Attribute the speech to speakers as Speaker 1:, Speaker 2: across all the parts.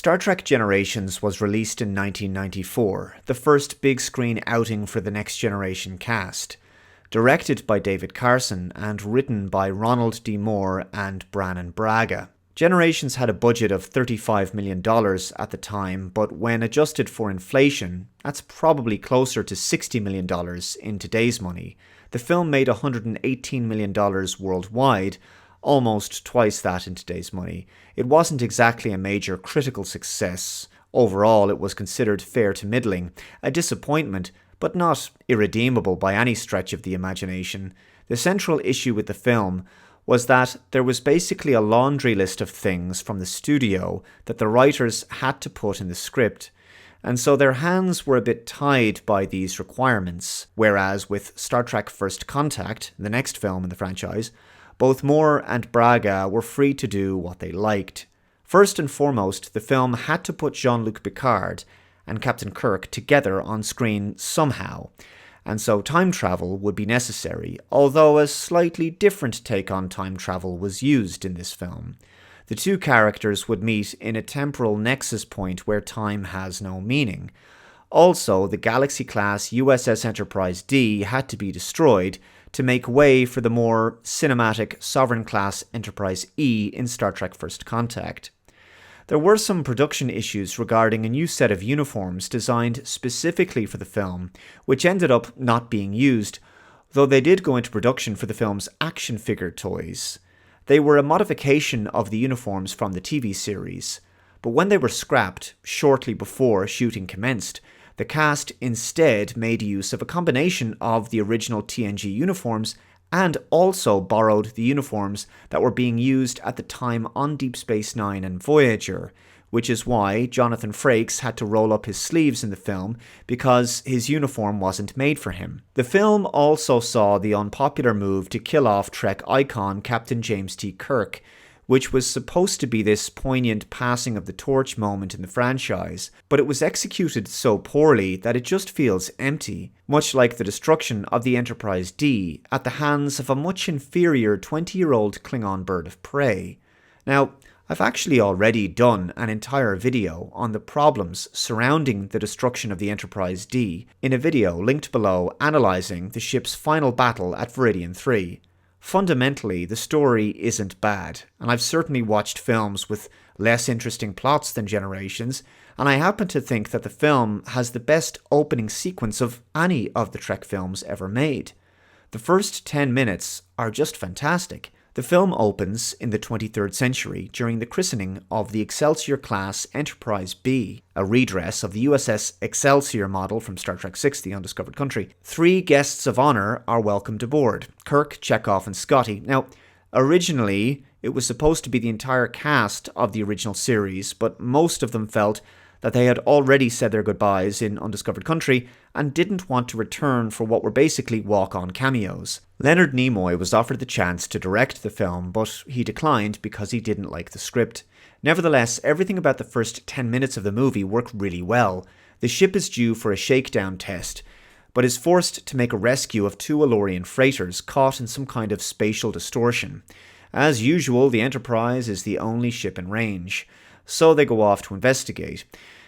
Speaker 1: Star Trek Generations was released in 1994, the first big screen outing for the Next Generation cast. Directed by David Carson and written by Ronald D. Moore and Brannon Braga. Generations had a budget of $35 million at the time, but when adjusted for inflation, that's probably closer to $60 million in today's money. The film made $118 million worldwide, almost twice that in today's money. It wasn't exactly a major critical success. Overall, it was considered fair to middling, a disappointment, but not irredeemable by any stretch of the imagination. The central issue with the film was that there was basically a laundry list of things from the studio that the writers had to put in the script, and so their hands were a bit tied by these requirements, whereas with Star Trek First Contact, the next film in the franchise, both Moore and Braga were free to do what they liked. First and foremost, the film had to put Jean-Luc Picard and Captain Kirk together on screen somehow, and so time travel would be necessary, although a slightly different take on time travel was used in this film. The two characters would meet in a temporal nexus point where time has no meaning. Also, the Galaxy-class USS Enterprise D had to be destroyed to make way for the more cinematic Sovereign-class Enterprise E in Star Trek First Contact. There were some production issues regarding a new set of uniforms designed specifically for the film, which ended up not being used, though they did go into production for the film's action figure toys. They were a modification of the uniforms from the TV series, but when they were scrapped shortly before shooting commenced, the cast instead made use of a combination of the original TNG uniforms and also borrowed the uniforms that were being used at the time on Deep Space Nine and Voyager, which is why Jonathan Frakes had to roll up his sleeves in the film because his uniform wasn't made for him. The film also saw the unpopular move to kill off Trek icon Captain James T. Kirk, which was supposed to be this poignant passing of the torch moment in the franchise, but it was executed so poorly that it just feels empty, much like the destruction of the Enterprise D at the hands of a much inferior 20-year-old Klingon bird of prey. Now, I've actually already done an entire video on the problems surrounding the destruction of the Enterprise D in a video linked below analysing the ship's final battle at Veridian 3. Fundamentally, the story isn't bad, and I've certainly watched films with less interesting plots than Generations, and I happen to think that the film has the best opening sequence of any of the Trek films ever made. The first 10 minutes are just fantastic. The film opens in the 23rd century during the christening of the Excelsior-class Enterprise B, a redress of the USS Excelsior model from Star Trek VI, The Undiscovered Country. 3 guests of honor are welcomed aboard: Kirk, Chekhov, and Scotty. Now, originally, it was supposed to be the entire cast of the original series, but most of them felt that they had already said their goodbyes in Undiscovered Country and didn't want to return for what were basically walk-on cameos. Leonard Nimoy was offered the chance to direct the film, but he declined because he didn't like the script. Nevertheless, everything about the first 10 minutes of the movie worked really well. The ship is due for a shakedown test, but is forced to make a rescue of 2 Elorian freighters caught in some kind of spatial distortion. As usual, the Enterprise is the only ship in range, so they go off to investigate.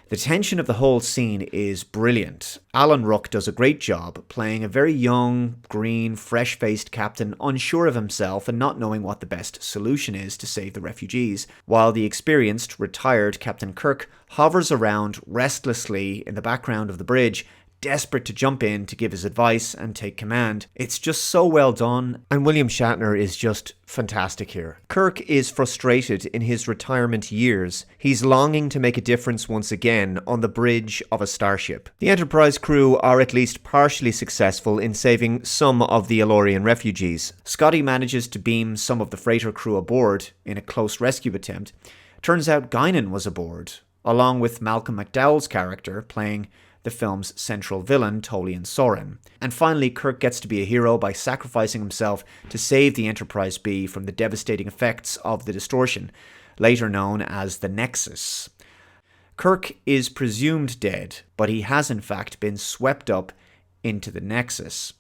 Speaker 1: The tension of the whole scene is brilliant. Alan Ruck does a great job playing a very young, green, fresh-faced captain unsure of himself and not knowing what the best solution is to save the refugees, while the experienced, retired Captain Kirk hovers around restlessly in the background of the bridge, desperate to jump in to give his advice and take command. It's just so well done, and William Shatner is just fantastic here. Kirk is frustrated in his retirement years. He's longing to make a difference once again on the bridge of a starship. The Enterprise crew are at least partially successful in saving some of the Elorian refugees. Scotty manages to beam some of the freighter crew aboard in a close rescue attempt. Turns out Guinan was aboard, along with Malcolm McDowell's character playing the film's central villain, Tolian Soren. And finally, Kirk gets to be a hero by sacrificing himself to save the Enterprise B from the devastating effects of the distortion, later known as the Nexus. Kirk is presumed dead, but he has in fact been swept up into the Nexus.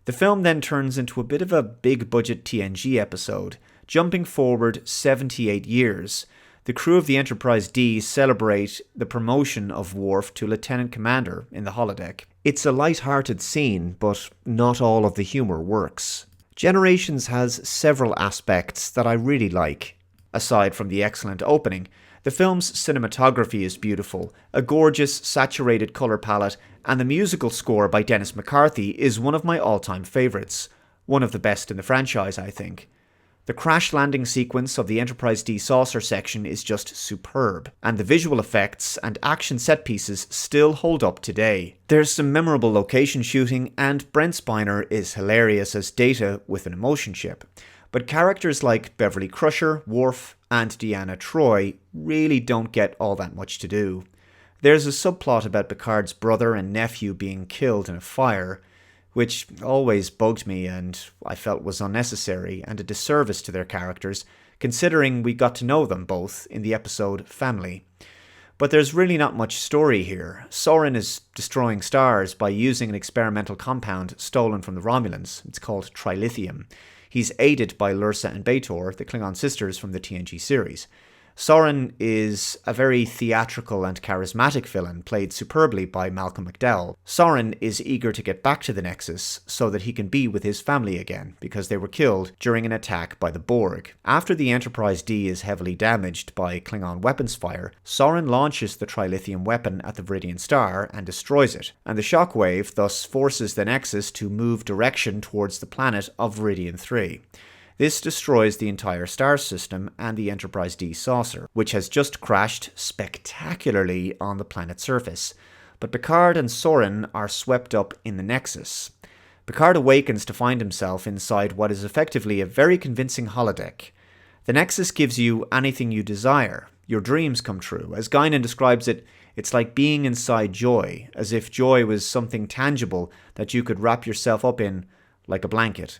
Speaker 1: The film then turns into a bit of a big-budget TNG episode, jumping forward 78 years. the crew of the Enterprise D celebrate the promotion of Worf to Lieutenant Commander in the holodeck. It's a light-hearted scene, but not all of the humour works. Generations has several aspects that I really like. Aside from the excellent opening, the film's cinematography is beautiful, a gorgeous, saturated colour palette, and the musical score by Dennis McCarthy is one of my all-time favourites. One of the best in the franchise, I think. The crash landing sequence of the Enterprise D saucer section is just superb, and the visual effects and action set pieces still hold up today. There's some memorable location shooting, and Brent Spiner is hilarious as Data with an emotion chip. But characters like Beverly Crusher, Worf, and Deanna Troi really don't get all that much to do. There's a subplot about Picard's brother and nephew being killed in a fire, which always bugged me and I felt was unnecessary and a disservice to their characters, considering we got to know them both in the episode Family. But there's really not much story here. Soren is destroying stars by using an experimental compound stolen from the Romulans. It's called trilithium. He's aided by Lursa and B'Etor, the Klingon sisters from the TNG series. Soren is a very theatrical and charismatic villain, played superbly by Malcolm McDowell. Soren is eager to get back to the Nexus so that he can be with his family again, because they were killed during an attack by the Borg. After the Enterprise D is heavily damaged by Klingon weapons fire, Soren launches the trilithium weapon at the Viridian Star and destroys it, and the shockwave thus forces the Nexus to move direction towards the planet of Viridian 3. This destroys the entire star system and the Enterprise D saucer, which has just crashed spectacularly on the planet's surface. But Picard and Soren are swept up in the Nexus. Picard awakens to find himself inside what is effectively a very convincing holodeck. The Nexus gives you anything you desire. Your dreams come true. As Guinan describes it, it's like being inside joy, as if joy was something tangible that you could wrap yourself up in like a blanket.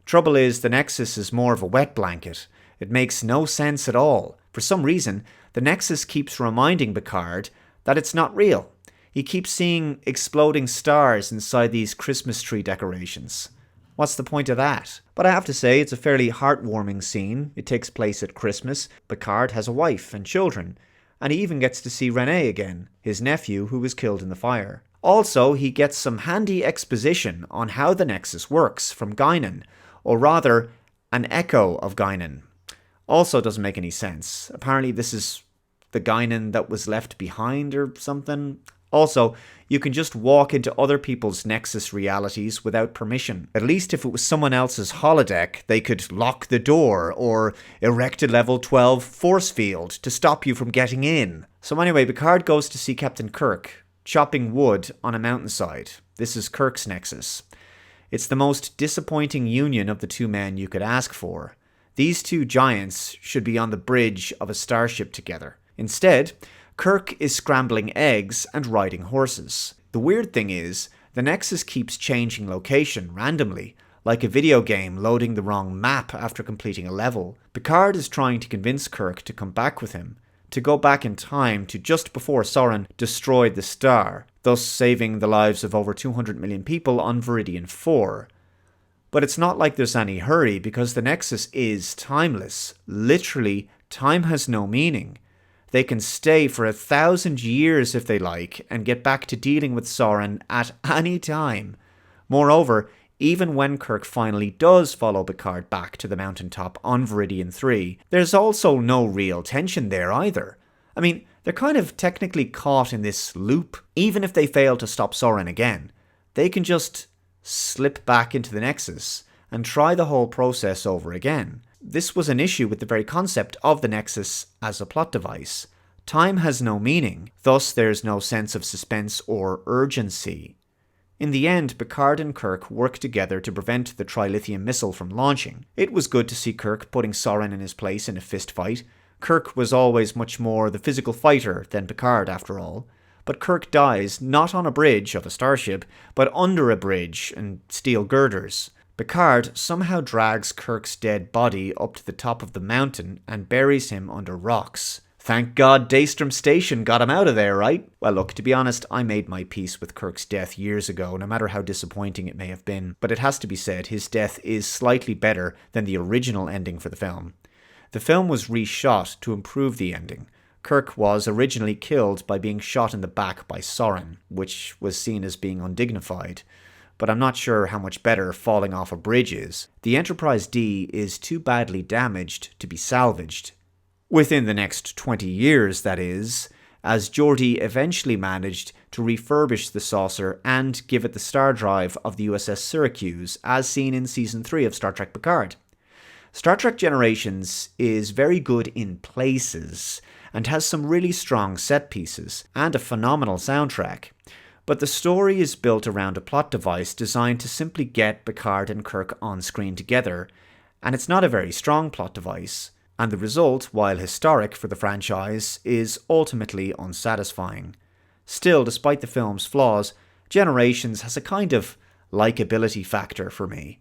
Speaker 1: Trouble is, the Nexus is more of a wet blanket. It makes no sense at all. For some reason, the Nexus keeps reminding Picard that it's not real. He keeps seeing exploding stars inside these Christmas tree decorations. What's the point of that? But I have to say, it's a fairly heartwarming scene. It takes place at Christmas. Picard has a wife and children, and he even gets to see Rene again, his nephew who was killed in the fire. Also, he gets some handy exposition on how the Nexus works from Guinan, or rather, an echo of Guinan. Also doesn't make any sense. Apparently this is the Guinan that was left behind or something. Also, you can just walk into other people's Nexus realities without permission. At least if it was someone else's holodeck, they could lock the door or erect a level 12 force field to stop you from getting in. So anyway, Picard goes to see Captain Kirk, chopping wood on a mountainside. This is Kirks Nexus. It's the most disappointing union of the two men you could ask for. These two giants should be on the bridge of a starship together. Instead, Kirk is scrambling eggs and riding horses. The weird thing is, the Nexus keeps changing location randomly, like a video game loading the wrong map after completing a level. Picard is trying to convince Kirk to come back with him, to go back in time to just before Soren destroyed the star, thus saving the lives of over 200 million people on Viridian 4. But it's not like there's any hurry because the Nexus is timeless. Literally, time has no meaning. They can stay for 1,000 years if they like and get back to dealing with Soren at any time. Moreover, even when Kirk finally does follow Picard back to the mountaintop on Viridian 3, there's also no real tension there either. I mean, they're kind of technically caught in this loop. Even if they fail to stop Soren again, they can just slip back into the Nexus and try the whole process over again. This was an issue with the very concept of the Nexus as a plot device. Time has no meaning, thus there's no sense of suspense or urgency. In the end, Picard and Kirk work together to prevent the trilithium missile from launching. It was good to see Kirk putting Soren in his place in a fist fight. Kirk was always much more the physical fighter than Picard after all. But Kirk dies not on a bridge of a starship, but under a bridge and steel girders. Picard somehow drags Kirk's dead body up to the top of the mountain and buries him under rocks. Thank God Daystrom Station got him out of there, right? Well, look, to be honest, I made my peace with Kirk's death years ago, no matter how disappointing it may have been. But it has to be said, his death is slightly better than the original ending for the film. The film was reshot to improve the ending. Kirk was originally killed by being shot in the back by Soren, which was seen as being undignified, but I'm not sure how much better falling off a bridge is. The Enterprise D is too badly damaged to be salvaged. Within the next 20 years, that is, as Geordi eventually managed to refurbish the saucer and give it the star drive of the USS Syracuse, as seen in Season 3 of Star Trek Picard. Star Trek Generations is very good in places, and has some really strong set pieces, and a phenomenal soundtrack. But the story is built around a plot device designed to simply get Picard and Kirk on screen together, and it's not a very strong plot device, and the result, while historic for the franchise, is ultimately unsatisfying. Still, despite the film's flaws, Generations has a kind of likability factor for me,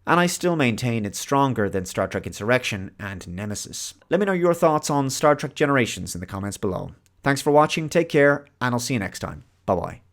Speaker 1: and I still maintain it's stronger than Star Trek Insurrection and Nemesis. Let me know your thoughts on Star Trek Generations in the comments below. Thanks for watching, take care, and I'll see you next time. Bye bye.